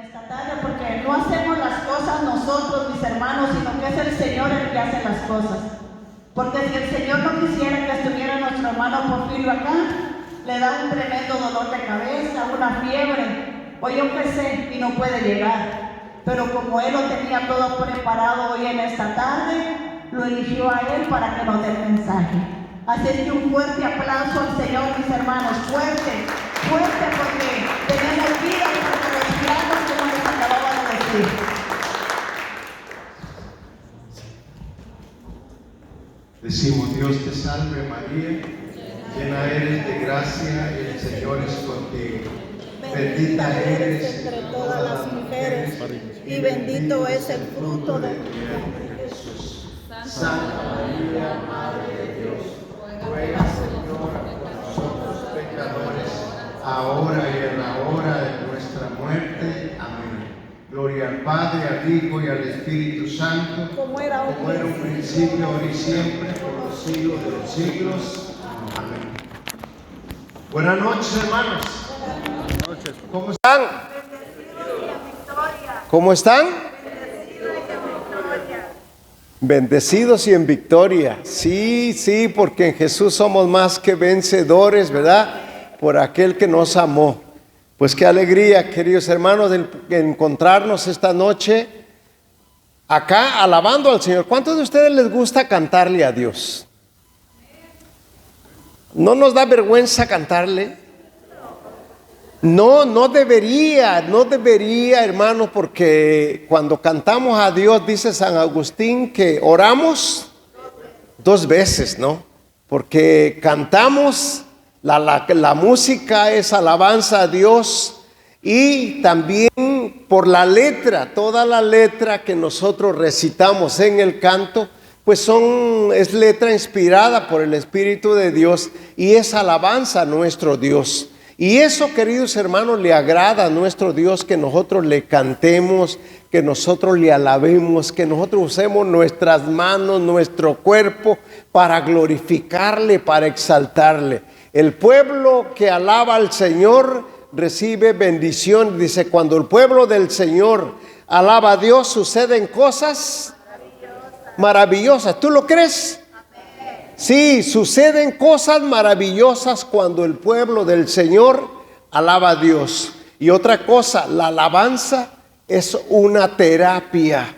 esta tarde, porque no hacemos las cosas nosotros, mis hermanos, sino que es el Señor el que hace las cosas. Porque si el Señor no quisiera que estuviera nuestro hermano Porfirio acá, le da un tremendo dolor de cabeza, una fiebre, o yo qué sé, y no puede llegar. Pero como Él lo tenía todo preparado hoy en esta tarde, lo eligió a Él para que nos dé el mensaje. Así es que un fuerte aplauso al Señor, mis hermanos, fuerte, fuerte, porque tenemos vida y porque respiramos como les acababa de decir. Decimos: Dios te salve María, llena eres de gracia, el Señor es contigo. Bendita eres entre todas las mujeres, y bendito es el fruto de tu vientre, Jesús. Santa María, Madre de Dios, ruega, Señora, por nosotros pecadores, ahora y en la hora de nuestra muerte. Amén. Gloria al Padre, al Hijo y al Espíritu Santo, como era un principio, ahora y siempre, por los siglos de los siglos. Amén. Buenas noches, hermanos. ¿Cómo están? ¿Cómo están? Bendecidos y en victoria. Sí, sí, porque en Jesús somos más que vencedores, ¿verdad? Por aquel que nos amó. Pues qué alegría, queridos hermanos, de encontrarnos esta noche acá alabando al Señor. ¿Cuántos de ustedes les gusta cantarle a Dios? ¿No nos da vergüenza cantarle? No debería, hermano, porque cuando cantamos a Dios, dice San Agustín, que oramos 2 veces, ¿no? Porque cantamos, la música es alabanza a Dios, y también por la letra, toda la letra que nosotros recitamos en el canto, pues es letra inspirada por el Espíritu de Dios, y es alabanza a nuestro Dios. Y eso, queridos hermanos, le agrada a nuestro Dios, que nosotros le cantemos, que nosotros le alabemos, que nosotros usemos nuestras manos, nuestro cuerpo para glorificarle, para exaltarle. El pueblo que alaba al Señor recibe bendición. Dice, cuando el pueblo del Señor alaba a Dios, suceden cosas maravillosas. ¿Tú lo crees? Sí, suceden cosas maravillosas cuando el pueblo del Señor alaba a Dios. Y otra cosa, la alabanza es una terapia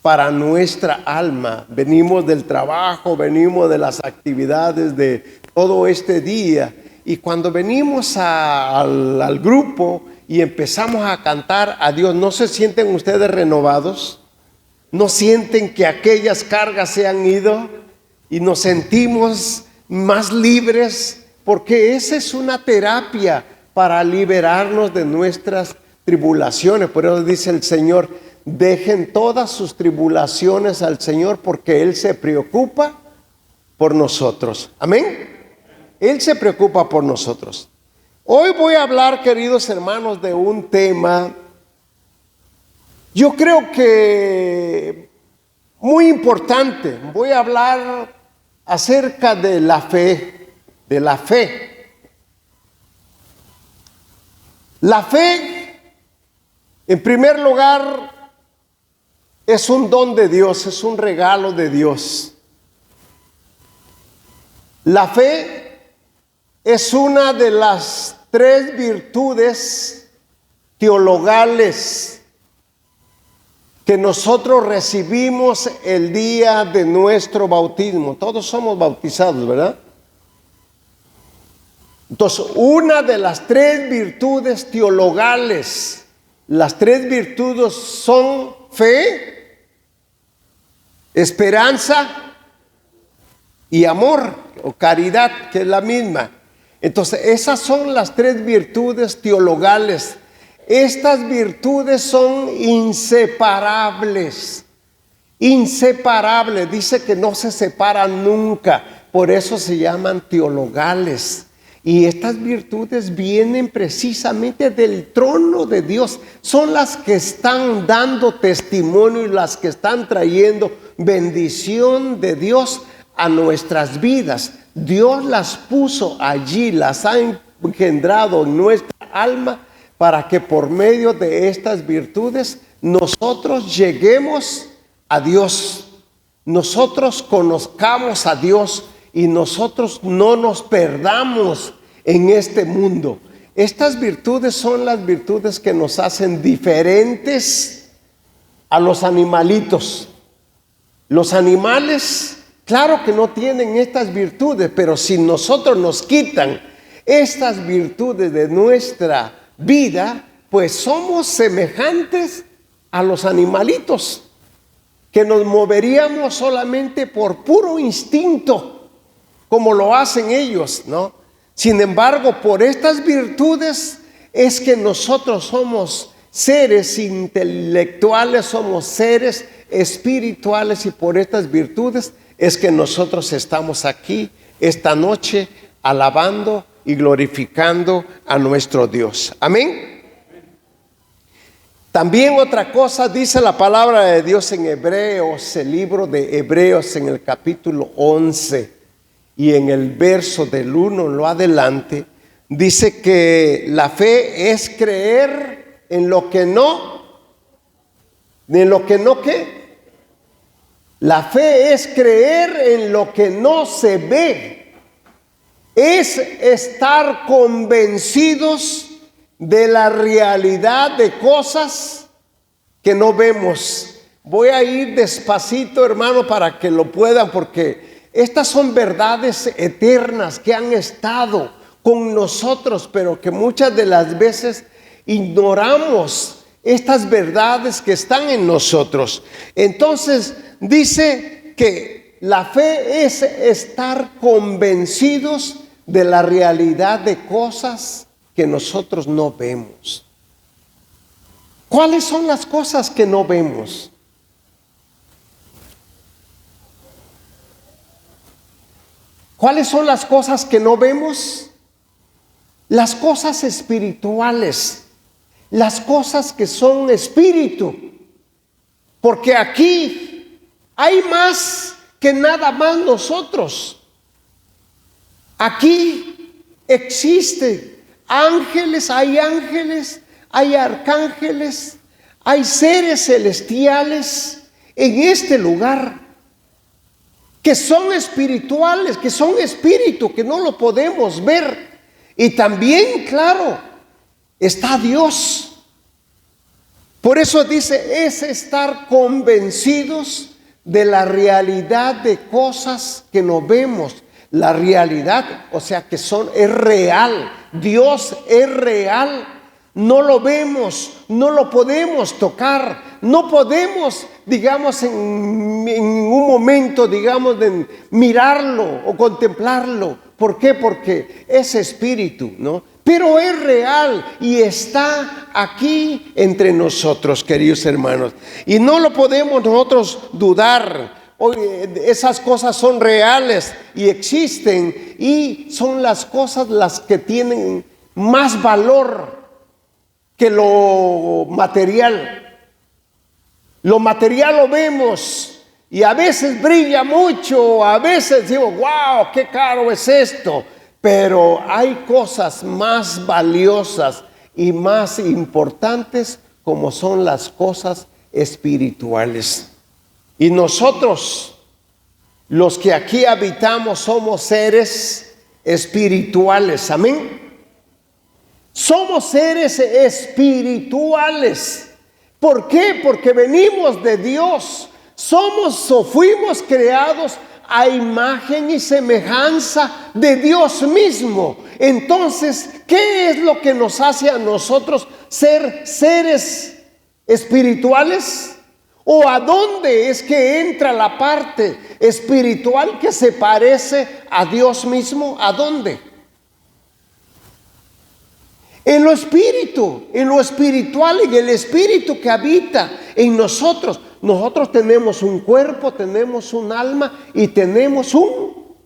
para nuestra alma. Venimos del trabajo, venimos de las actividades de todo este día, y cuando venimos al grupo y empezamos a cantar a Dios, ¿no se sienten ustedes renovados? ¿No sienten que aquellas cargas se han ido? Y nos sentimos más libres, porque esa es una terapia para liberarnos de nuestras tribulaciones. Por eso dice el Señor: dejen todas sus tribulaciones al Señor, porque Él se preocupa por nosotros. Amén. Él se preocupa por nosotros. Hoy voy a hablar, queridos hermanos, de un tema, yo creo que muy importante. Voy a hablar acerca de la fe, La fe, en primer lugar, es un don de Dios, es un regalo de Dios. La fe es una de las 3 virtudes teologales que nosotros recibimos el día de nuestro bautismo. Todos somos bautizados, ¿verdad? Entonces, una de las 3 virtudes teologales, las 3 virtudes son fe, esperanza y amor, o caridad, que es la misma. Entonces, esas son las 3 virtudes teologales. Estas virtudes son inseparables. Inseparables, dice que no se separan nunca, por eso se llaman teologales. Y estas virtudes vienen precisamente del trono de Dios. Son las que están dando testimonio y las que están trayendo bendición de Dios a nuestras vidas. Dios las puso allí, las ha engendrado en nuestra alma para que por medio de estas virtudes nosotros lleguemos a Dios, nosotros conozcamos a Dios y nosotros no nos perdamos en este mundo. Estas virtudes son las virtudes que nos hacen diferentes a los animalitos. Los animales, claro que no tienen estas virtudes, pero si nosotros nos quitan estas virtudes de nuestra vida, pues somos semejantes a los animalitos, que nos moveríamos solamente por puro instinto, como lo hacen ellos, ¿no? Sin embargo, por estas virtudes es que nosotros somos seres intelectuales, somos seres espirituales, y por estas virtudes es que nosotros estamos aquí esta noche alabando y glorificando a nuestro Dios. Amén. También otra cosa dice la palabra de Dios en Hebreos, el libro de Hebreos, en el capítulo 11 y en el verso del 1 en lo adelante, dice que la fe es creer en lo que no, ¿qué? La fe es creer en lo que no se ve, es estar convencidos de la realidad de cosas que no vemos. Voy a ir despacito, hermano, para que lo puedan, porque estas son verdades eternas que han estado con nosotros, pero que muchas de las veces ignoramos estas verdades que están en nosotros. Entonces dice que la fe es estar convencidos de la realidad de cosas que nosotros no vemos. ¿Cuáles son las cosas que no vemos? ¿Cuáles son las cosas que no vemos? Las cosas espirituales, las cosas que son espíritu. Porque aquí hay más que nada más nosotros. Aquí existen ángeles, hay arcángeles, hay seres celestiales en este lugar que son espirituales, que son espíritu, que no lo podemos ver. Y también, claro, está Dios. Por eso dice, es estar convencidos de la realidad de cosas que no vemos. La realidad, o sea que es real. Dios es real. No lo vemos, no lo podemos tocar, no podemos, digamos, en un momento, digamos, de mirarlo o contemplarlo. ¿Por qué? Porque es espíritu, ¿no? Pero es real y está aquí entre nosotros, queridos hermanos. Y no lo podemos nosotros dudar. Esas cosas son reales y existen, y son las cosas las que tienen más valor que lo material. Lo material lo vemos y a veces brilla mucho, a veces digo, wow, qué caro es esto. Pero hay cosas más valiosas y más importantes, como son las cosas espirituales. Y nosotros, los que aquí habitamos, somos seres espirituales. Amén. Somos seres espirituales. ¿Por qué? Porque venimos de Dios. Somos o fuimos creados a imagen y semejanza de Dios mismo. Entonces, ¿qué es lo que nos hace a nosotros ser seres espirituales? ¿O a dónde es que entra la parte espiritual que se parece a Dios mismo? ¿A dónde? En lo espíritu, en lo espiritual, en el espíritu que habita en nosotros. Nosotros tenemos un cuerpo, tenemos un alma y tenemos un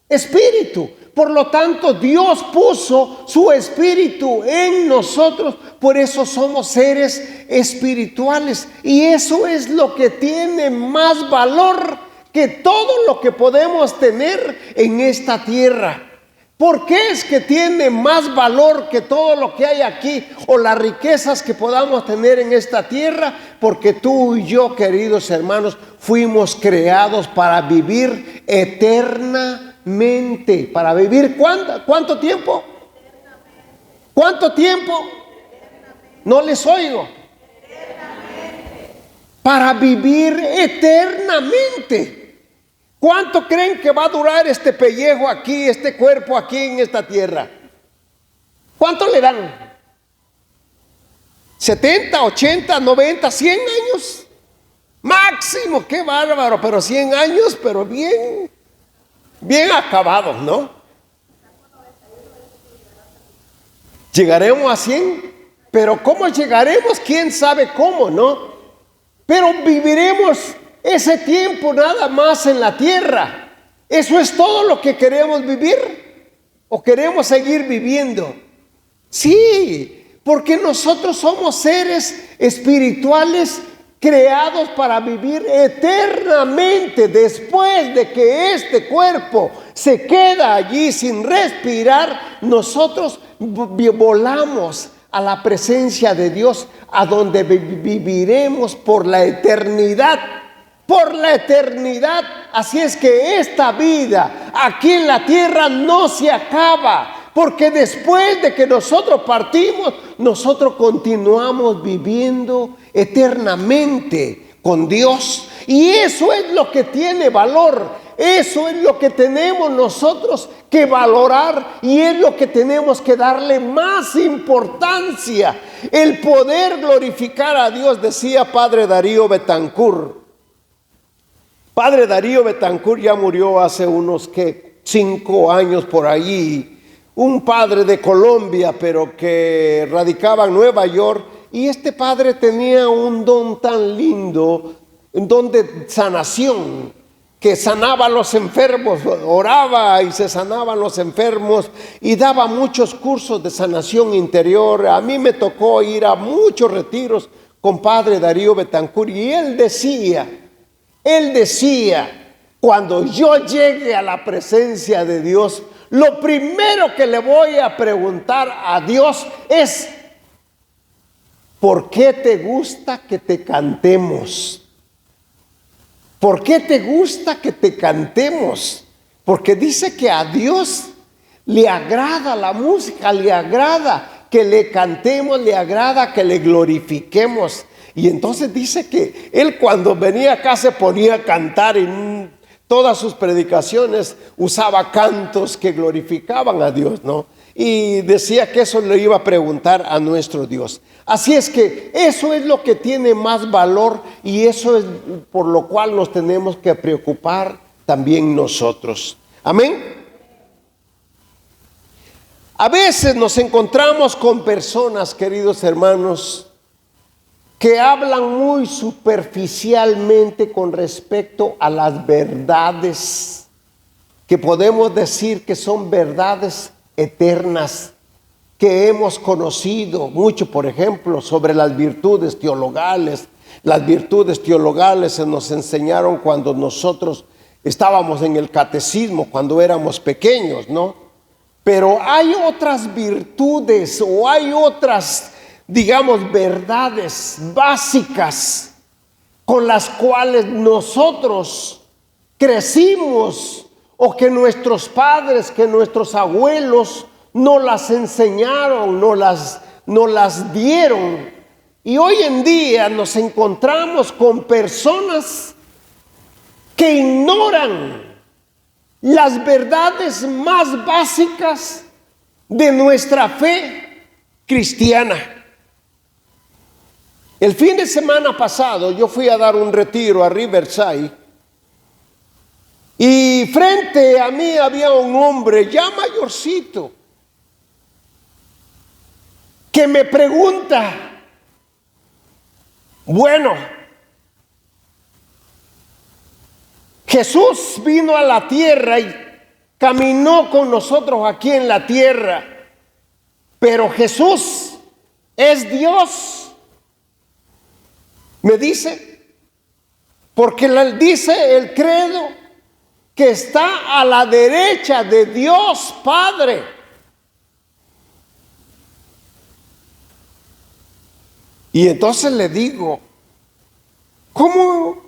espíritu. Por lo tanto, Dios puso su espíritu en nosotros. Por eso somos seres espirituales. Y eso es lo que tiene más valor que todo lo que podemos tener en esta tierra. ¿Por qué es que tiene más valor que todo lo que hay aquí o las riquezas que podamos tener en esta tierra? Porque tú y yo, queridos hermanos, fuimos creados para vivir eternamente. ¿Para vivir cuánto tiempo? ¿Cuánto tiempo? No les oigo. Para vivir eternamente. ¿Cuánto creen que va a durar este pellejo aquí, este cuerpo aquí en esta tierra? ¿Cuánto le dan? ¿70, 80, 90, 100 años? Máximo, qué bárbaro, pero 100 años, pero bien acabados, ¿no? ¿Llegaremos a 100? Pero ¿cómo llegaremos? ¿Quién sabe cómo, no? Pero viviremos ese tiempo nada más en la tierra. ¿Eso es todo lo que queremos vivir? ¿O queremos seguir viviendo? Sí, porque nosotros somos seres espirituales creados para vivir eternamente. Después de que este cuerpo se queda allí sin respirar, nosotros volamos a la presencia de Dios, a donde viviremos por la eternidad. Por la eternidad. Así es que esta vida aquí en la tierra no se acaba, porque después de que nosotros partimos, nosotros continuamos viviendo eternamente con Dios. Y eso es lo que tiene valor. Eso es lo que tenemos nosotros que valorar, y es lo que tenemos que darle más importancia. El poder glorificar a Dios, decía Padre Darío Betancourt. Padre Darío Betancourt ya murió hace unos 5 años por allí. Un padre de Colombia, pero que radicaba en Nueva York. Y este padre tenía un don tan lindo, un don de sanación, que sanaba a los enfermos, oraba y se sanaban los enfermos, y daba muchos cursos de sanación interior. A mí me tocó ir a muchos retiros con Padre Darío Betancourt, y él decía, cuando yo llegue a la presencia de Dios, lo primero que le voy a preguntar a Dios es: ¿por qué te gusta que te cantemos? ¿Por qué te gusta que te cantemos? Porque dice que a Dios le agrada la música, le agrada que le cantemos, le agrada que le glorifiquemos. Y entonces dice que él, cuando venía acá, se ponía a cantar, y todas sus predicaciones usaba cantos que glorificaban a Dios, ¿no? Y decía que eso le iba a preguntar a nuestro Dios. Así es que eso es lo que tiene más valor, y eso es por lo cual nos tenemos que preocupar también nosotros. Amén. A veces nos encontramos con personas, queridos hermanos, que hablan muy superficialmente con respecto a las verdades que podemos decir que son verdades eternas, que hemos conocido mucho, por ejemplo, sobre las virtudes teologales. Las virtudes teologales se nos enseñaron cuando nosotros estábamos en el catecismo, cuando éramos pequeños, ¿no? Pero hay otras virtudes, o hay otras, digamos, verdades básicas con las cuales nosotros crecimos, o que nuestros padres, que nuestros abuelos nos las enseñaron, nos las dieron. Y hoy en día nos encontramos con personas que ignoran las verdades más básicas de nuestra fe cristiana. El fin de semana pasado yo fui a dar un retiro a Riverside, y frente a mí había un hombre ya mayorcito que me pregunta: bueno, Jesús vino a la tierra y caminó con nosotros aquí en la tierra, pero Jesús es Dios, me dice, porque dice el credo que está a la derecha de Dios Padre. Y entonces le digo, ¿cómo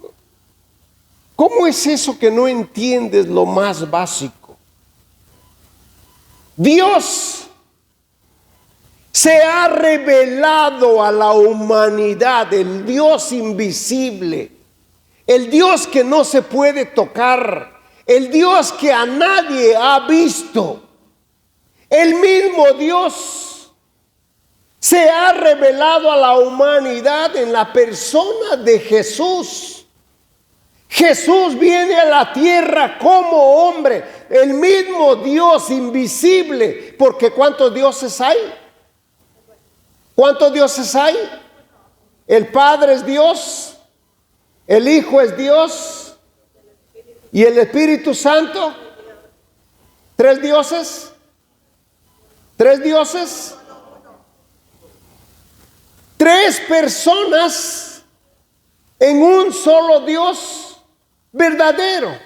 es eso que no entiendes lo más básico? Dios se ha revelado a la humanidad, el Dios invisible, el Dios que no se puede tocar, el Dios que a nadie ha visto. El mismo Dios se ha revelado a la humanidad en la persona de Jesús. Jesús viene a la tierra como hombre, el mismo Dios invisible, porque ¿cuántos dioses hay? ¿Cuántos dioses hay? El Padre es Dios, el Hijo es Dios y el Espíritu Santo. ¿Tres dioses? ¿Tres dioses? Tres personas en un solo Dios verdadero.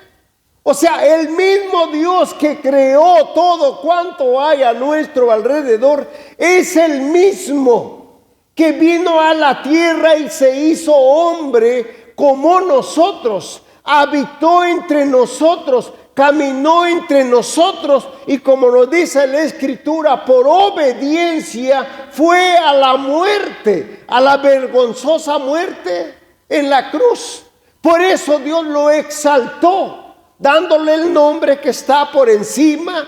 O sea, el mismo Dios que creó todo cuanto hay a nuestro alrededor es el mismo que vino a la tierra y se hizo hombre como nosotros, habitó entre nosotros, caminó entre nosotros y, como nos dice la Escritura, por obediencia fue a la muerte, a la vergonzosa muerte en la cruz. Por eso Dios lo exaltó, dándole el nombre que está por encima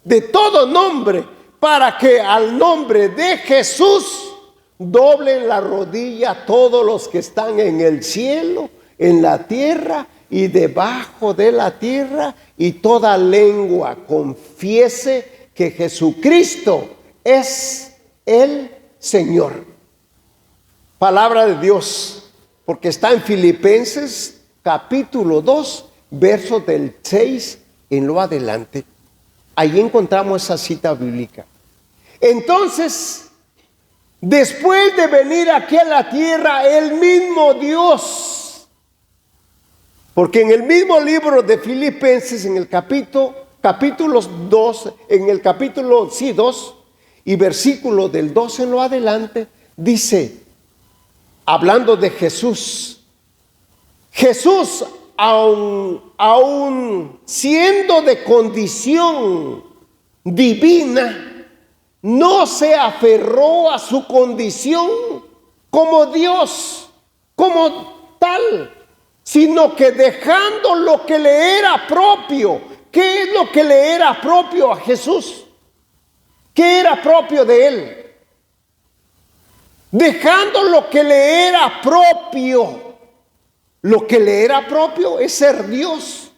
de todo nombre, para que al nombre de Jesús doblen la rodilla todos los que están en el cielo, en la tierra y debajo de la tierra, y toda lengua confiese que Jesucristo es el Señor. Palabra de Dios, porque está en Filipenses capítulo 2, versos del 6 en lo adelante. Ahí encontramos esa cita bíblica. Entonces, después de venir aquí a la tierra, el mismo Dios, porque en el mismo libro de Filipenses, en el capítulo 2, en el capítulo 2 y versículo del 12 en lo adelante, dice, hablando de Jesús, Jesús, aun siendo de condición divina, no se aferró a su condición como Dios, como tal, sino que dejando lo que le era propio. ¿Qué es lo que le era propio a Jesús? ¿Qué era propio de él? Dejando lo que le era propio. Lo que le era propio es ser Dios.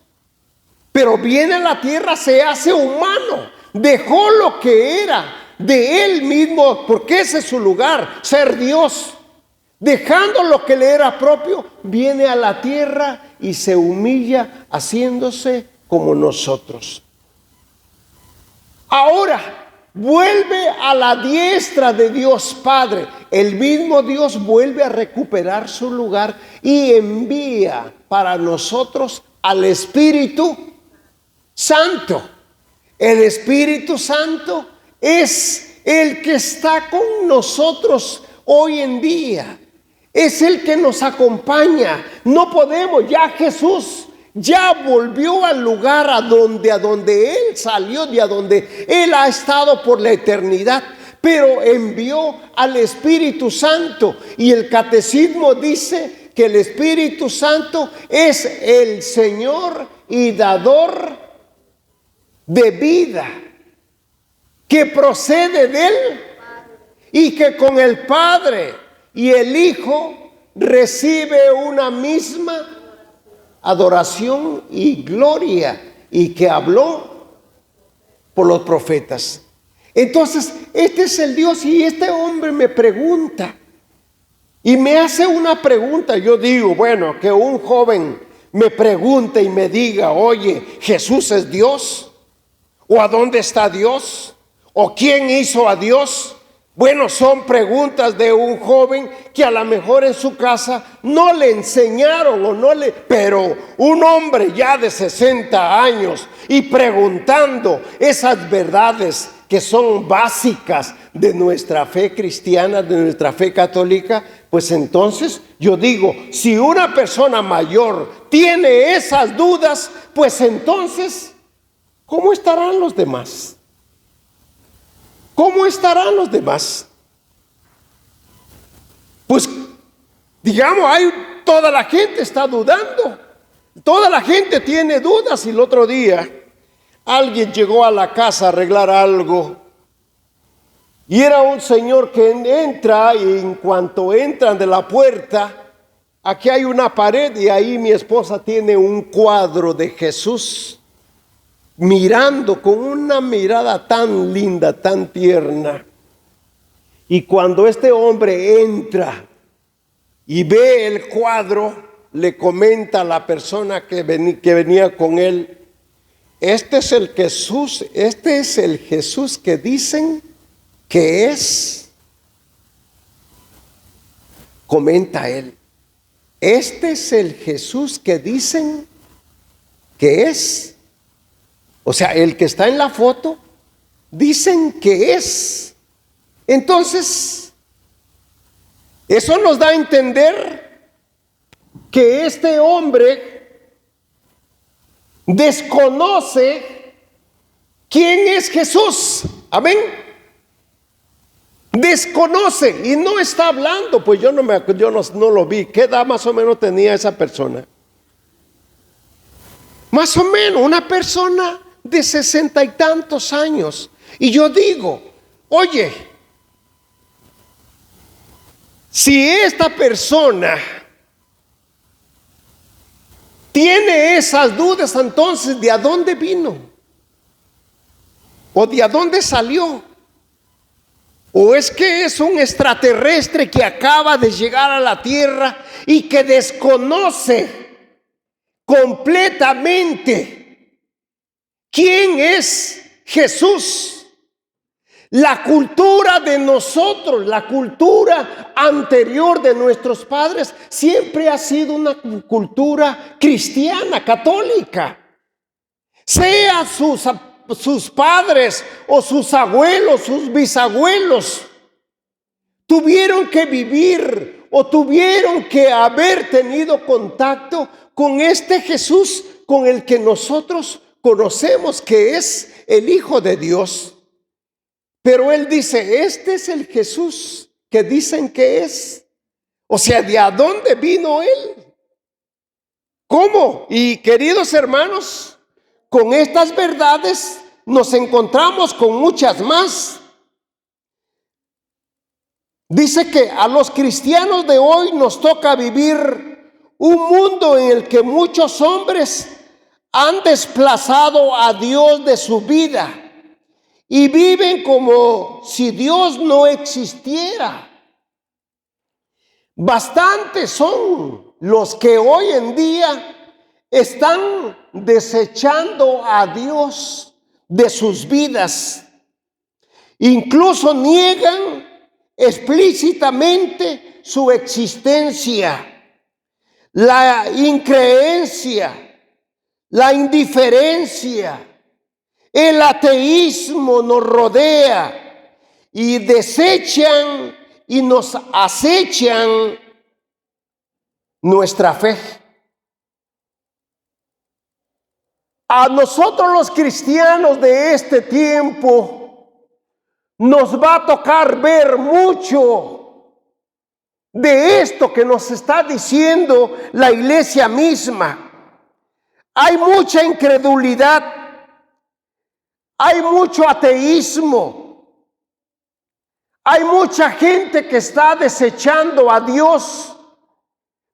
Pero viene a la tierra, se hace humano. Dejó lo que era de él mismo, porque ese es su lugar, ser Dios. Dejando lo que le era propio, viene a la tierra y se humilla haciéndose como nosotros. Ahora vuelve a la diestra de Dios Padre. El mismo Dios vuelve a recuperar su lugar y envía para nosotros al Espíritu Santo. El Espíritu Santo es el que está con nosotros hoy en día. Es el que nos acompaña. No podemos, ya Jesús ya volvió al lugar a donde Él salió, de a donde Él ha estado por la eternidad, pero envió al Espíritu Santo. Y el catecismo dice que el Espíritu Santo es el Señor y dador de vida, que procede de Él y que con el Padre y el Hijo recibe una misma adoración y gloria, y que habló por los profetas. Entonces, este es el Dios. Y este hombre me pregunta y me hace una pregunta. Yo digo, bueno, que un joven me pregunte y me diga, oye, ¿Jesús es Dios? ¿O a dónde está Dios? ¿O quién hizo a Dios? Bueno, son preguntas de un joven que a lo mejor en su casa no le enseñaron pero un hombre ya de 60 años y preguntando esas verdades que son básicas de nuestra fe cristiana, de nuestra fe católica, pues entonces yo digo, si una persona mayor tiene esas dudas, pues entonces, ¿cómo estarán los demás? ¿Cómo estarán los demás? Pues, digamos, toda la gente está dudando. Toda la gente tiene dudas. Y el otro día, alguien llegó a la casa a arreglar algo. Y era un señor que entra, y en cuanto entran de la puerta, aquí hay una pared y ahí mi esposa tiene un cuadro de Jesús mirando con una mirada tan linda, tan tierna. Y cuando este hombre entra y ve el cuadro, le comenta a la persona que venía con él: este es el Jesús que dicen que es. Comenta él: este es el Jesús que dicen que es. O sea, el que está en la foto, dicen que es. Entonces, eso nos da a entender que este hombre desconoce quién es Jesús. Amén. Desconoce y no está hablando. Pues yo no lo vi. ¿Qué edad más o menos tenía esa persona? Más o menos una persona de 60 y tantos años. Y yo digo, oye, si esta persona tiene esas dudas, entonces ¿de a dónde vino? ¿O de a dónde salió? ¿O es que es un extraterrestre que acaba de llegar a la tierra y que desconoce completamente quién es Jesús? La cultura de nosotros, la cultura anterior de nuestros padres, siempre ha sido una cultura cristiana, católica. Sea sus padres o sus abuelos, sus bisabuelos, tuvieron que vivir o tuvieron que haber tenido contacto con este Jesús con el que nosotros conocemos que es el Hijo de Dios. Pero él dice, este es el Jesús que dicen que es. O sea, ¿de a dónde vino él? ¿Cómo? Y queridos hermanos, con estas verdades nos encontramos con muchas más. Dice que a los cristianos de hoy nos toca vivir un mundo en el que muchos hombres han desplazado a Dios de su vida y viven como si Dios no existiera. Bastantes son los que hoy en día están desechando a Dios de sus vidas. Incluso niegan explícitamente su existencia. La increencia, la indiferencia, el ateísmo nos rodea y desechan y nos acechan nuestra fe. A nosotros los cristianos de este tiempo nos va a tocar ver mucho de esto que nos está diciendo la iglesia misma. Hay mucha incredulidad, hay mucho ateísmo, hay mucha gente que está desechando a Dios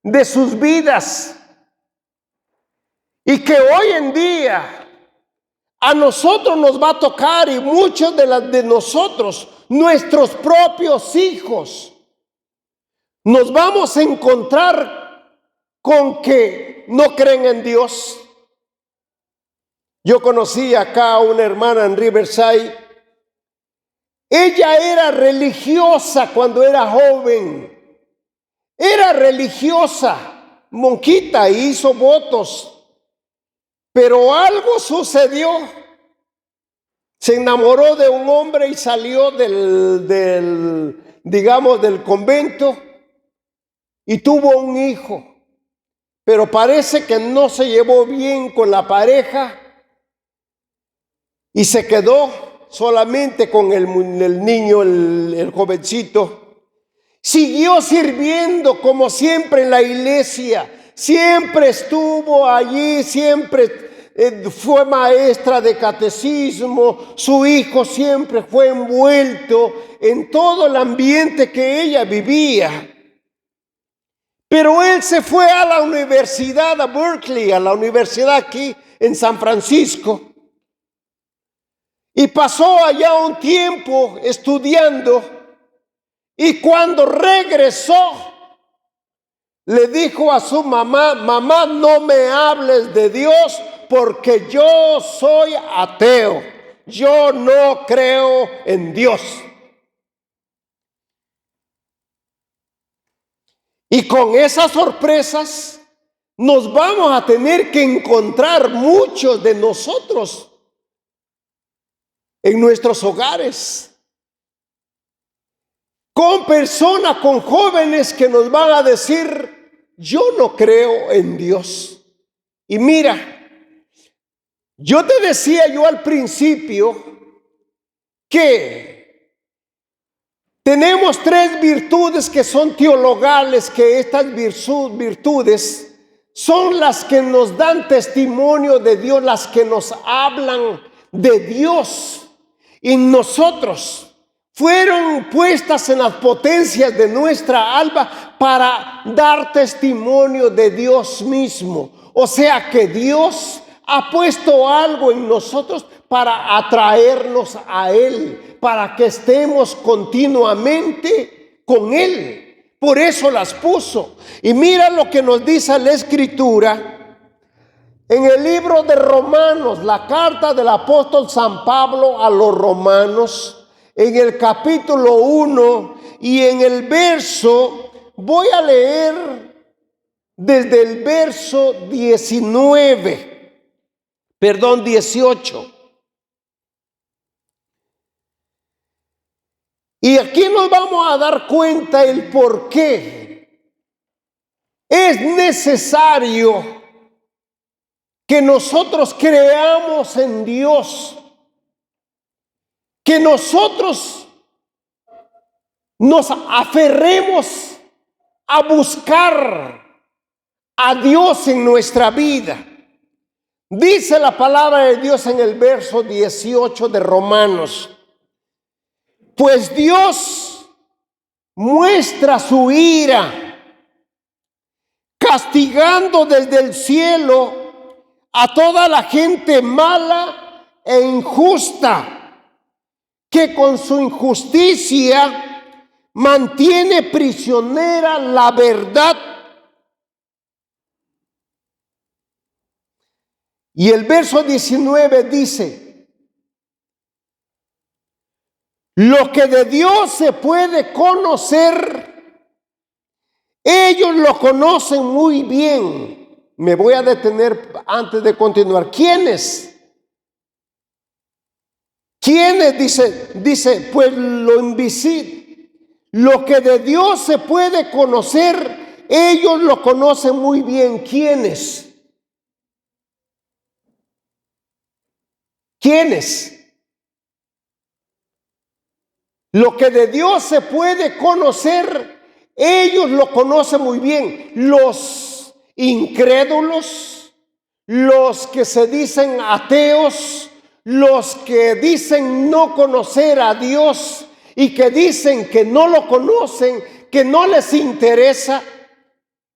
de sus vidas y que hoy en día a nosotros nos va a tocar, y muchos de nosotros, nuestros propios hijos, nos vamos a encontrar con que no creen en Dios. Yo conocí acá a una hermana en Riverside Ella era religiosa cuando era joven. Era religiosa, monjita, y hizo votos. Pero algo sucedió. Se enamoró de un hombre y salió del convento y tuvo un hijo. Pero parece que no se llevó bien con la pareja y se quedó solamente con el niño, el jovencito. Siguió sirviendo como siempre en la iglesia. Siempre estuvo allí, siempre fue maestra de catecismo. Su hijo siempre fue envuelto en todo el ambiente que ella vivía. Pero él se fue a la universidad, a Berkeley, a la universidad aquí en San Francisco. Y pasó allá un tiempo estudiando. Y cuando regresó, le dijo a su mamá: mamá, no me hables de Dios porque yo soy ateo. Yo no creo en Dios. Y con esas sorpresas nos vamos a tener que encontrar muchos de nosotros en nuestros hogares. Con personas, con jóvenes que nos van a decir: yo no creo en Dios. Y mira, yo te decía yo al principio que tenemos 3 virtudes que son teologales, que estas virtudes son las que nos dan testimonio de Dios, las que nos hablan de Dios en nosotros. Fueron puestas en las potencias de nuestra alma para dar testimonio de Dios mismo. O sea que Dios ha puesto algo en nosotros para atraernos a Él, para que estemos continuamente con Él. Por eso las puso. Y mira lo que nos dice la Escritura en el libro de Romanos, la carta del apóstol San Pablo a los romanos. En el capítulo 1 y en el verso, voy a leer desde el verso 18. Y aquí nos vamos a dar cuenta el por qué es necesario que nosotros creamos en Dios. Que nosotros nos aferremos a buscar a Dios en nuestra vida. Dice la palabra de Dios en el verso 18 de Romanos: pues Dios muestra su ira, castigando desde el cielo a toda la gente mala e injusta, que con su injusticia mantiene prisionera la verdad. Y el verso 19 dice: lo que de Dios se puede conocer, ellos lo conocen muy bien. Me voy a detener antes de continuar. ¿Quiénes? ¿Quiénes? Dice, pues lo invisible, lo que de Dios se puede conocer, ellos lo conocen muy bien. ¿Quiénes? ¿Quiénes? Lo que de Dios se puede conocer, ellos lo conocen muy bien. Los incrédulos, los que se dicen ateos, los que dicen no conocer a Dios y que dicen que no lo conocen, que no les interesa,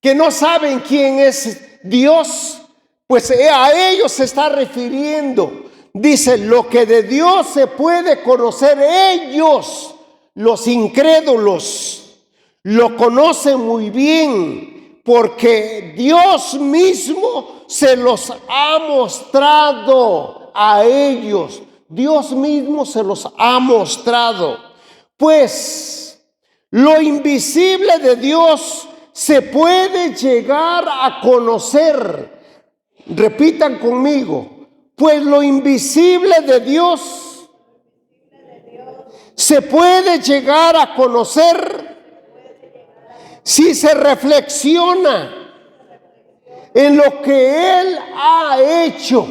que no saben quién es Dios, pues a ellos se está refiriendo. Dice, lo que de Dios se puede conocer, ellos, los incrédulos, lo conocen muy bien, porque Dios mismo se los ha mostrado a ellos. Dios mismo se los ha mostrado. Pues lo invisible de Dios se puede llegar a conocer. Repitan conmigo. Pues lo invisible de Dios se puede llegar a conocer si se reflexiona en lo que Él ha hecho.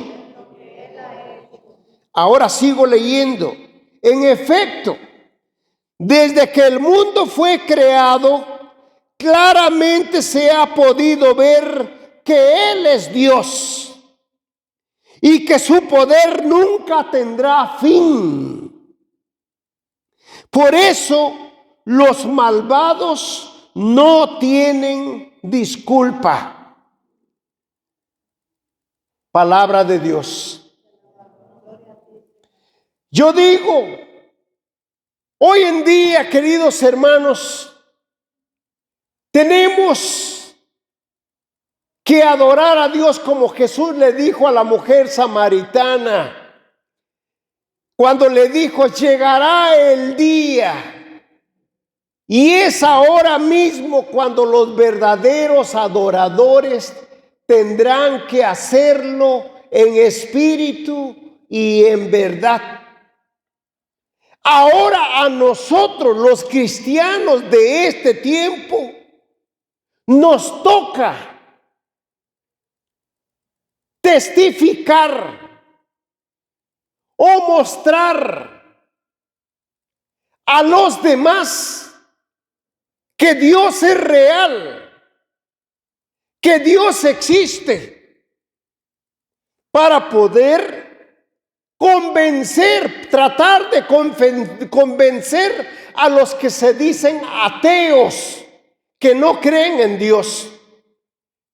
Ahora sigo leyendo. En efecto, desde que el mundo fue creado, claramente se ha podido ver que Él es Dios y que su poder nunca tendrá fin. Por eso los malvados no tienen disculpa. Palabra de Dios. Yo digo, hoy en día, queridos hermanos, tenemos que adorar a Dios como Jesús le dijo a la mujer samaritana. Cuando le dijo, llegará el día, y es ahora mismo cuando los verdaderos adoradores tendrán que hacerlo en espíritu y en verdad. Ahora a nosotros, los cristianos de este tiempo, nos toca testificar o mostrar a los demás que Dios es real, que Dios existe, para poder tratar de convencer a los que se dicen ateos, que no creen en Dios.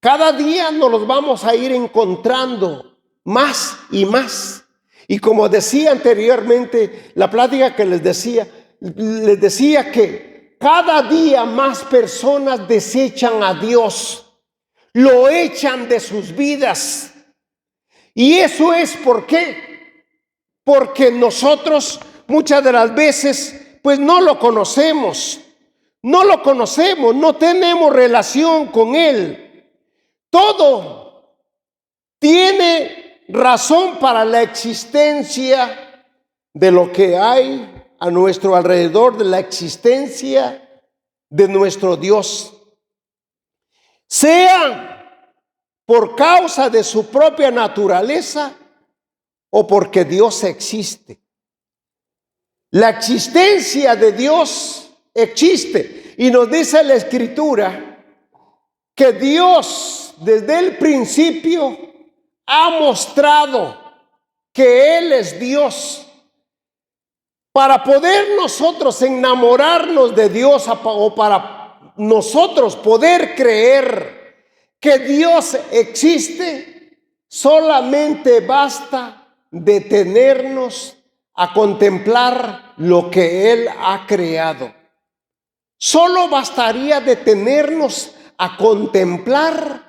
Cada día nos los vamos a ir encontrando más y más. Y como decía anteriormente, la plática que les decía que cada día más personas desechan a Dios, lo echan de sus vidas. Y eso es ¿por qué? Porque nosotros muchas de las veces pues no lo conocemos, no tenemos relación con Él. Todo tiene razón para la existencia de lo que hay a nuestro alrededor, de la existencia de nuestro Dios. Sea por causa de su propia naturaleza o porque Dios existe. La existencia de Dios existe. Y nos dice la Escritura que Dios desde el principio ha mostrado que Él es Dios. Para poder nosotros enamorarnos de Dios o para nosotros poder creer que Dios existe, solamente basta detenernos a contemplar lo que Él ha creado. Solo bastaría detenernos a contemplar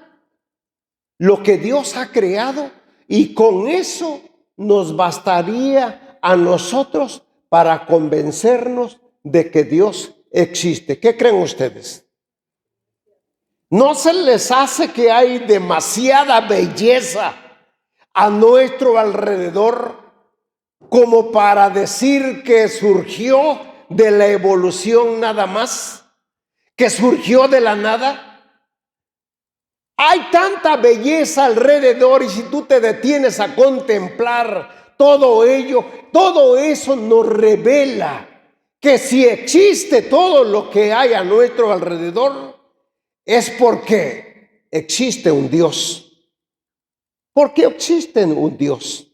lo que Dios ha creado y con eso nos bastaría a nosotros para convencernos de que Dios existe. ¿Qué creen ustedes? ¿No se les hace que hay demasiada belleza a nuestro alrededor como para decir que surgió de la evolución nada más? ¿Que surgió de la nada? Hay tanta belleza alrededor y si tú te detienes a contemplar todo ello, todo eso nos revela que si existe todo lo que hay a nuestro alrededor es porque existe un Dios. Porque existe un Dios.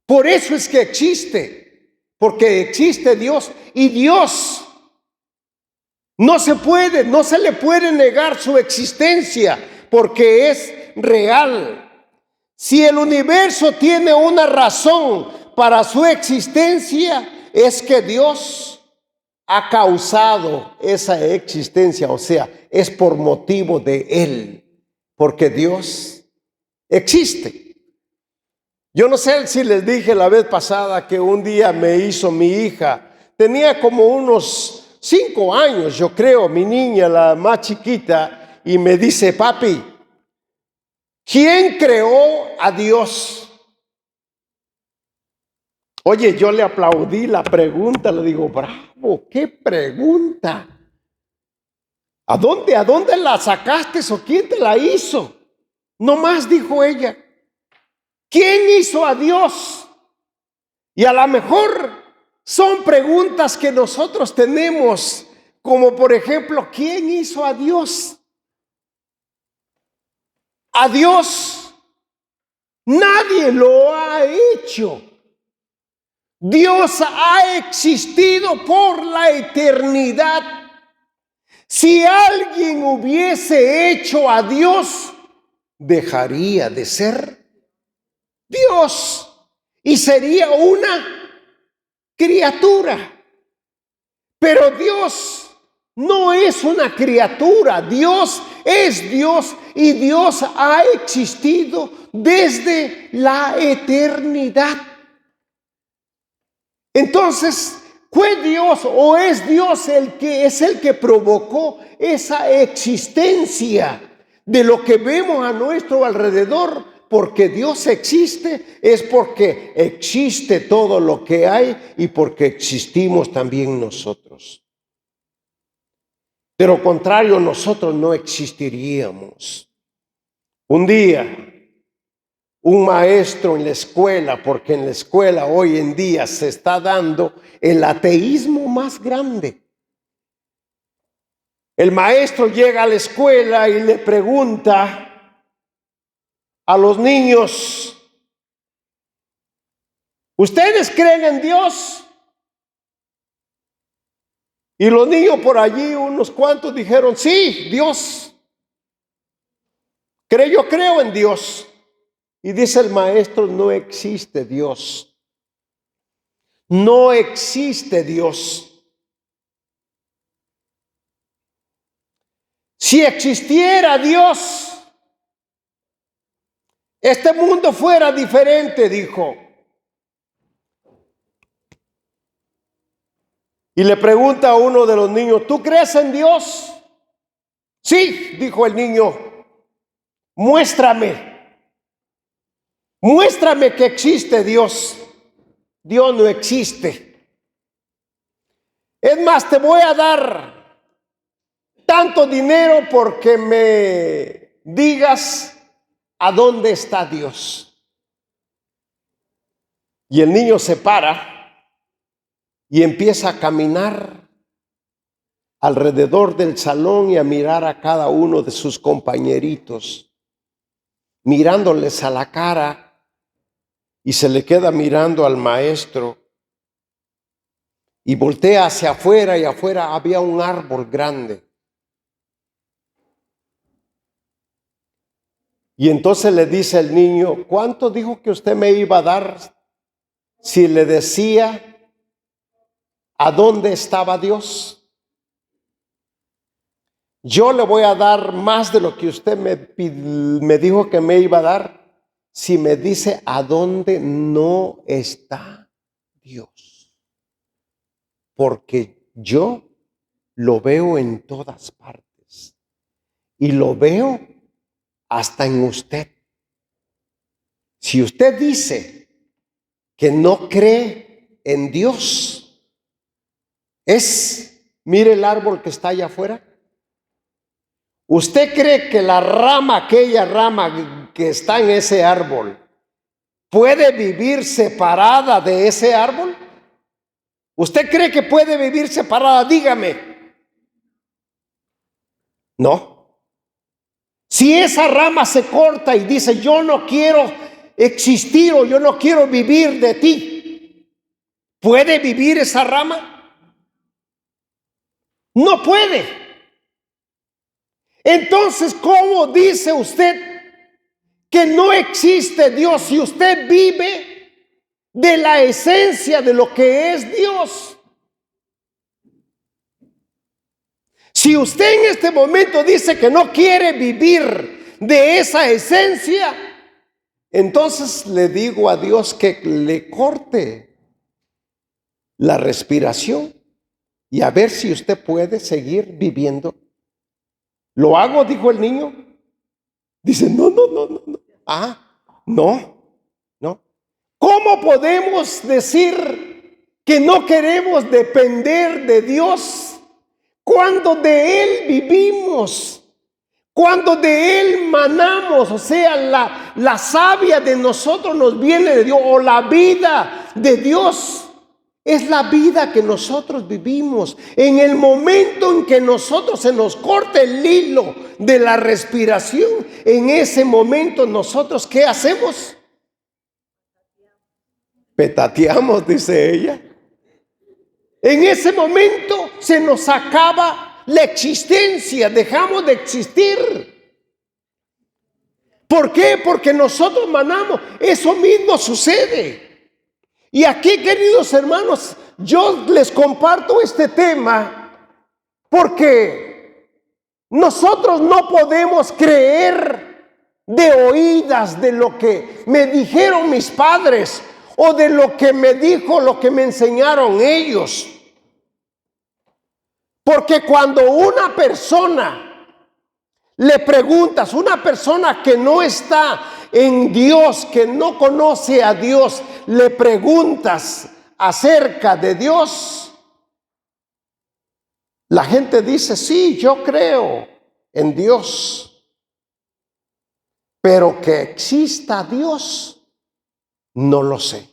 Por eso es que existe. Porque existe Dios. Y Dios no se le puede negar su existencia. Porque es real. Si el universo tiene una razón para su existencia, es que Dios ha causado esa existencia. O sea, es por motivo de Él. Porque Dios existe. Yo no sé si les dije la vez pasada que un día me hizo mi hija. Tenía como unos 5 años, yo creo, mi niña, la más chiquita, y me dice: papi, ¿quién creó a Dios? Oye, yo le aplaudí la pregunta, le digo: bravo, qué pregunta. ¿A dónde la sacaste o quién te la hizo? No más, dijo ella. ¿Quién hizo a Dios? Y a lo mejor son preguntas que nosotros tenemos, como por ejemplo, ¿quién hizo a Dios? A Dios nadie lo ha hecho. Dios ha existido por la eternidad. Si alguien hubiese hecho a Dios, dejaría de ser Dios y sería una criatura. Pero Dios no es una criatura, Dios es Dios y Dios ha existido desde la eternidad. Entonces, ¿fue Dios o es Dios el que provocó esa existencia de lo que vemos a nuestro alrededor? Porque Dios existe, es porque existe todo lo que hay y porque existimos también nosotros. De lo contrario, nosotros no existiríamos. Un día, un maestro en la escuela, porque en la escuela hoy en día se está dando el ateísmo más grande. El maestro llega a la escuela y le pregunta a los niños: ¿ustedes creen en Dios? Y los niños por allí, unos cuantos dijeron: sí, Dios. Yo creo en Dios. Y dice el maestro: no existe Dios. No existe Dios. Si existiera Dios, este mundo fuera diferente, dijo. Y le pregunta a uno de los niños: ¿tú crees en Dios? Sí, dijo el niño. Muéstrame que existe Dios. Dios no existe. Es más, te voy a dar tanto dinero porque me digas a dónde está Dios. Y el niño se para y empieza a caminar alrededor del salón y a mirar a cada uno de sus compañeritos, mirándoles a la cara, y se le queda mirando al maestro y voltea hacia afuera, y afuera había un árbol grande. Y entonces le dice el niño: ¿cuánto dijo que usted me iba a dar si le decía a dónde estaba Dios? Yo le voy a dar más de lo que usted me dijo que me iba a dar si me dice a dónde no está Dios. Porque yo lo veo en todas partes y lo veo hasta en usted. Si usted dice que no cree en Dios, mire el árbol que está allá afuera. ¿Usted cree que la rama, aquella rama que está en ese árbol, puede vivir separada de ese árbol? ¿Usted cree que puede vivir separada? Dígame. No. Si esa rama se corta y dice: yo no quiero existir o yo no quiero vivir de ti, ¿puede vivir esa rama? No puede. Entonces, ¿cómo dice usted que no existe Dios si usted vive de la esencia de lo que es Dios? Si usted en este momento dice que no quiere vivir de esa esencia, Entonces le digo a Dios que le corte la respiración y a ver si usted puede seguir viviendo. ¿Lo hago?, dijo el niño. Dice, no. No. ¿Cómo podemos decir que no queremos depender de Dios cuando de Él vivimos? Cuando de Él manamos, o sea, la savia de nosotros nos viene de Dios, o la vida de Dios es la vida que nosotros vivimos. En el momento en que nosotros se nos corta el hilo de la respiración, en ese momento nosotros, ¿qué hacemos? Petateamos, dice ella. En ese momento se nos acaba la existencia, dejamos de existir. ¿Por qué? Porque nosotros manamos. Eso mismo sucede. Y aquí, queridos hermanos, yo les comparto este tema porque nosotros no podemos creer de oídas de lo que me dijeron mis padres o de lo que me dijo, lo que me enseñaron ellos. Porque cuando una persona le preguntas, una persona que no está en Dios, que no conoce a Dios, le preguntas acerca de Dios, la gente dice, sí, yo creo en Dios, pero que exista Dios, no lo sé.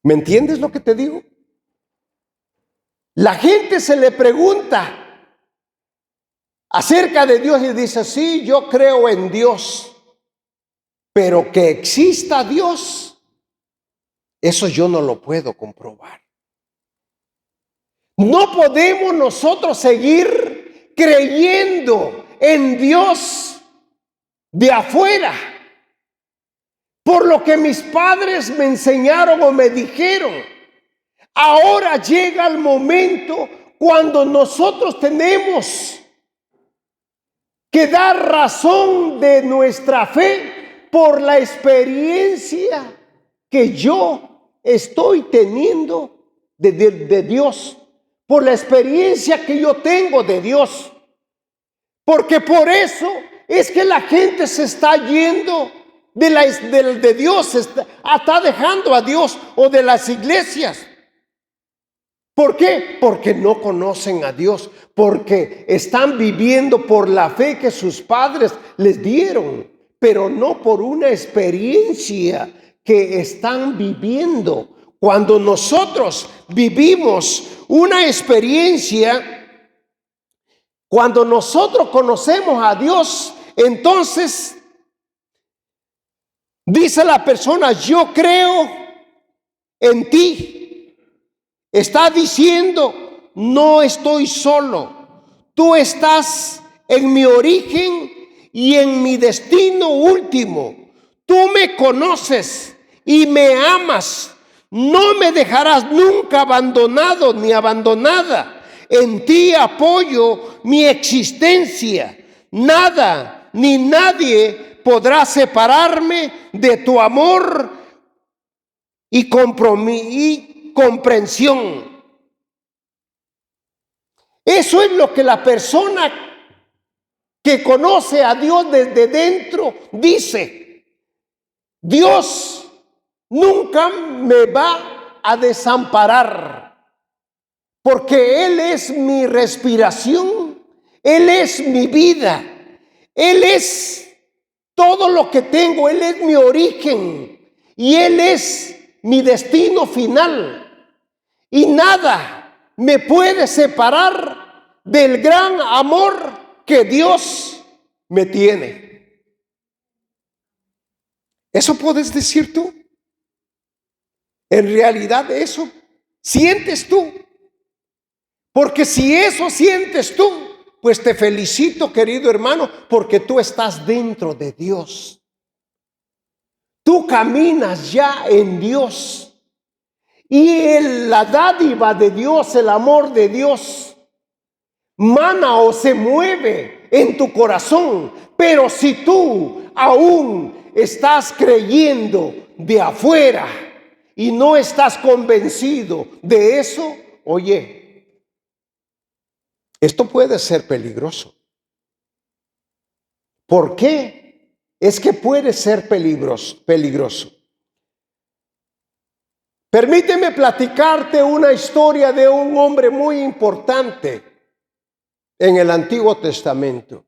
¿Me entiendes lo que te digo? La gente se le pregunta acerca de Dios y dice, sí, yo creo en Dios, pero que exista Dios, eso yo no lo puedo comprobar. No podemos nosotros seguir creyendo en Dios de afuera, por lo que mis padres me enseñaron o me dijeron. Ahora llega el momento cuando nosotros tenemos que dar razón de nuestra fe por la experiencia que yo estoy teniendo de Dios, por la experiencia que yo tengo de Dios. Porque por eso es que la gente se está yendo de Dios, está dejando a Dios o de las iglesias. ¿Por qué? Porque no conocen a Dios, porque están viviendo por la fe que sus padres les dieron, pero no por una experiencia que están viviendo. Cuando nosotros vivimos una experiencia, cuando nosotros conocemos a Dios, entonces dice la persona, yo creo en ti. Está diciendo, no estoy solo. Tú estás en mi origen y en mi destino último. Tú me conoces y me amas. No me dejarás nunca abandonado ni abandonada. En ti apoyo mi existencia. Nada ni nadie podrá separarme de tu amor y comprensión. Eso es lo que la persona que conoce a Dios desde dentro dice. Dios nunca me va a desamparar, porque Él es mi respiración, Él es mi vida, Él es todo lo que tengo, Él es mi origen y Él es mi destino final. Y nada me puede separar del gran amor que Dios me tiene. ¿Eso puedes decir tú? En realidad eso sientes tú. Porque si eso sientes tú, pues te felicito, querido hermano, porque tú estás dentro de Dios. Tú caminas ya en Dios. Y la dádiva de Dios, el amor de Dios, mana o se mueve en tu corazón. Pero si tú aún estás creyendo de afuera y no estás convencido de eso, oye, esto puede ser peligroso. ¿Por qué? Es que puede ser peligroso. Permíteme platicarte una historia de un hombre muy importante en el Antiguo Testamento.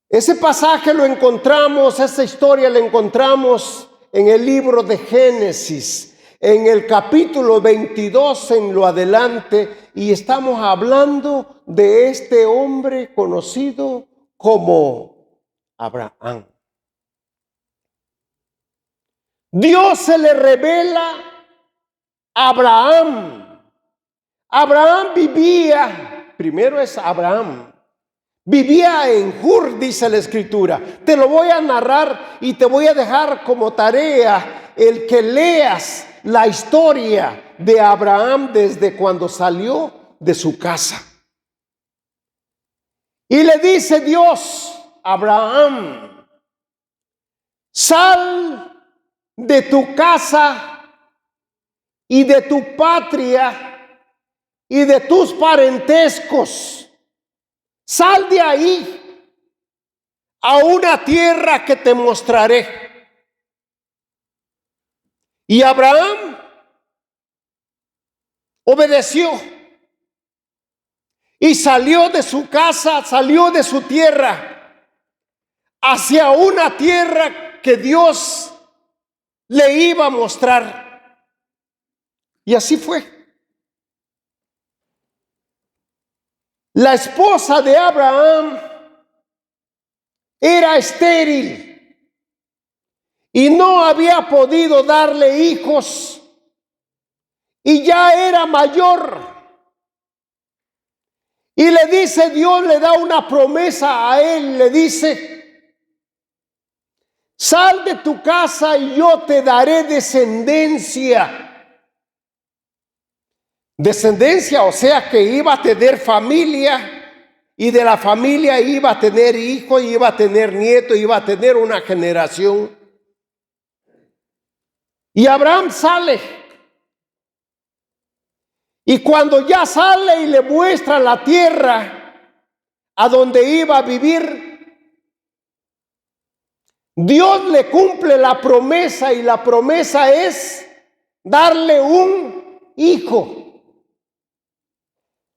Ese pasaje lo encontramos, esa historia la encontramos en el libro de Génesis, en el capítulo 22 en lo adelante, y estamos hablando de este hombre conocido como Abraham. Dios se le revela a Abraham. Abraham vivía, primero es Abraham, vivía en Ur, dice la Escritura. Te lo voy a narrar y te voy a dejar como tarea el que leas la historia de Abraham desde cuando salió de su casa. Y le dice Dios a Abraham: sal de tu casa y de tu patria y de tus parentescos. Sal de ahí a una tierra que te mostraré. Y Abraham obedeció y salió de su casa, salió de su tierra hacia una tierra que Dios le iba a mostrar. Y así fue. La esposa de Abraham era estéril y no había podido darle hijos y ya era mayor. Y le dice, Dios le da una promesa a él, le dice: sal de tu casa y yo te daré descendencia. Descendencia, o sea que iba a tener familia, y de la familia iba a tener hijos, iba a tener nietos, iba a tener una generación. Y Abraham sale. Y cuando ya sale y le muestra la tierra a donde iba a vivir, Dios le cumple la promesa, y la promesa es darle un hijo.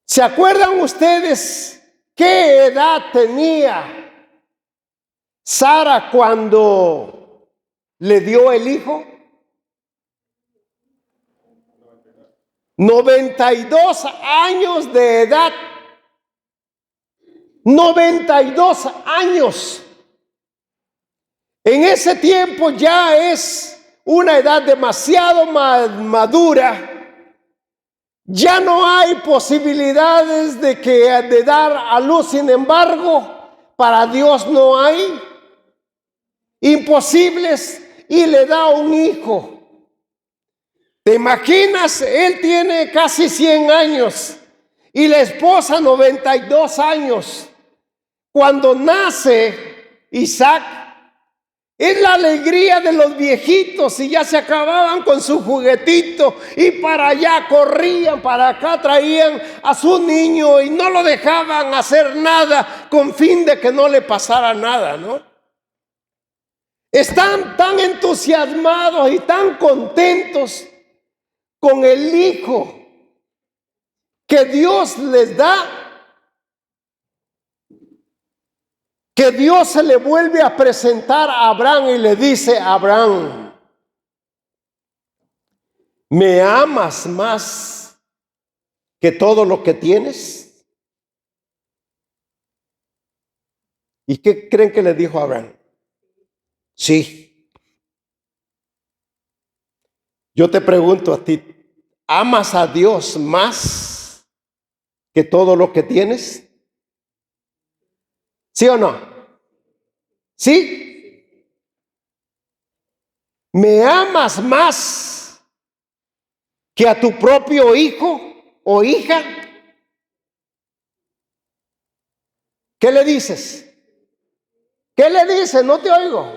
¿Se acuerdan ustedes qué edad tenía Sara cuando le dio el hijo? 92 años de edad. 92 años. En ese tiempo ya es una edad demasiado madura. Ya no hay posibilidades de dar a luz. Sin embargo, para Dios no hay imposibles, y le da un hijo. ¿Te imaginas? Él tiene casi 100 años y la esposa 92 años. Cuando nace Isaac, es la alegría de los viejitos, y ya se acababan con su juguetito y para allá corrían, para acá traían a su niño y no lo dejaban hacer nada con fin de que no le pasara nada, ¿no? Están tan entusiasmados y tan contentos con el hijo que Dios les da, que Dios se le vuelve a presentar a Abraham y le dice: Abraham, ¿me amas más que todo lo que tienes? ¿Y qué creen que le dijo a Abraham? Sí. Yo te pregunto a ti, ¿amas a Dios más que todo lo que tienes? ¿Sí o no? ¿Sí? ¿Me amas más que a tu propio hijo o hija? ¿Qué le dices? ¿Qué le dices? No te oigo.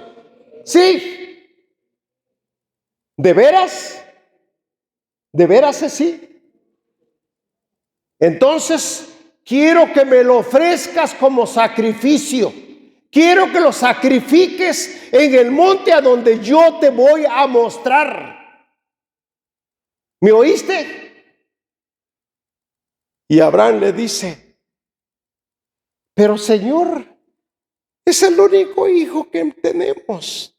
Sí. ¿De veras? ¿De veras es sí? Entonces, quiero que me lo ofrezcas como sacrificio. Quiero que lo sacrifiques en el monte a donde yo te voy a mostrar. ¿Me oíste? Y Abraham le dice, pero Señor, es el único hijo que tenemos.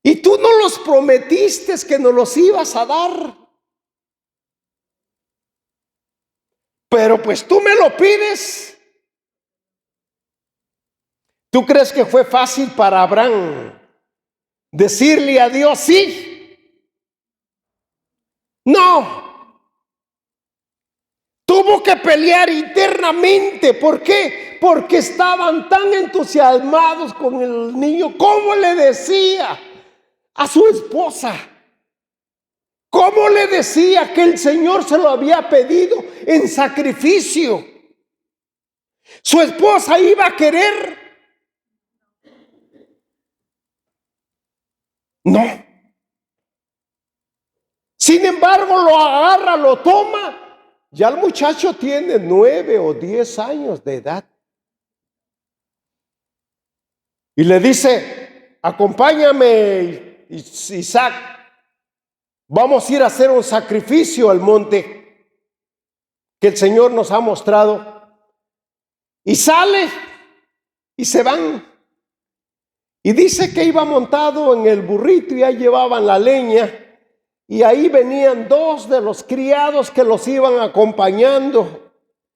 Y tú no los prometiste que nos los ibas a dar. Pero pues tú me lo pides. ¿Tú crees que fue fácil para Abraham decirle a Dios sí? No. Tuvo que pelear internamente. ¿Por qué? Porque estaban tan entusiasmados con el niño. ¿Cómo le decía a su esposa? ¿Cómo le decía que el Señor se lo había pedido en sacrificio? Su esposa iba a querer. No. Sin embargo, lo agarra, lo toma. Ya el muchacho tiene 9 o 10 años de edad. Y le dice, acompáñame, Isaac. Vamos a ir a hacer un sacrificio al monte que el Señor nos ha mostrado. Y sale y se van. Y dice que iba montado en el burrito y ahí llevaban la leña. Y ahí venían 2 de los criados que los iban acompañando.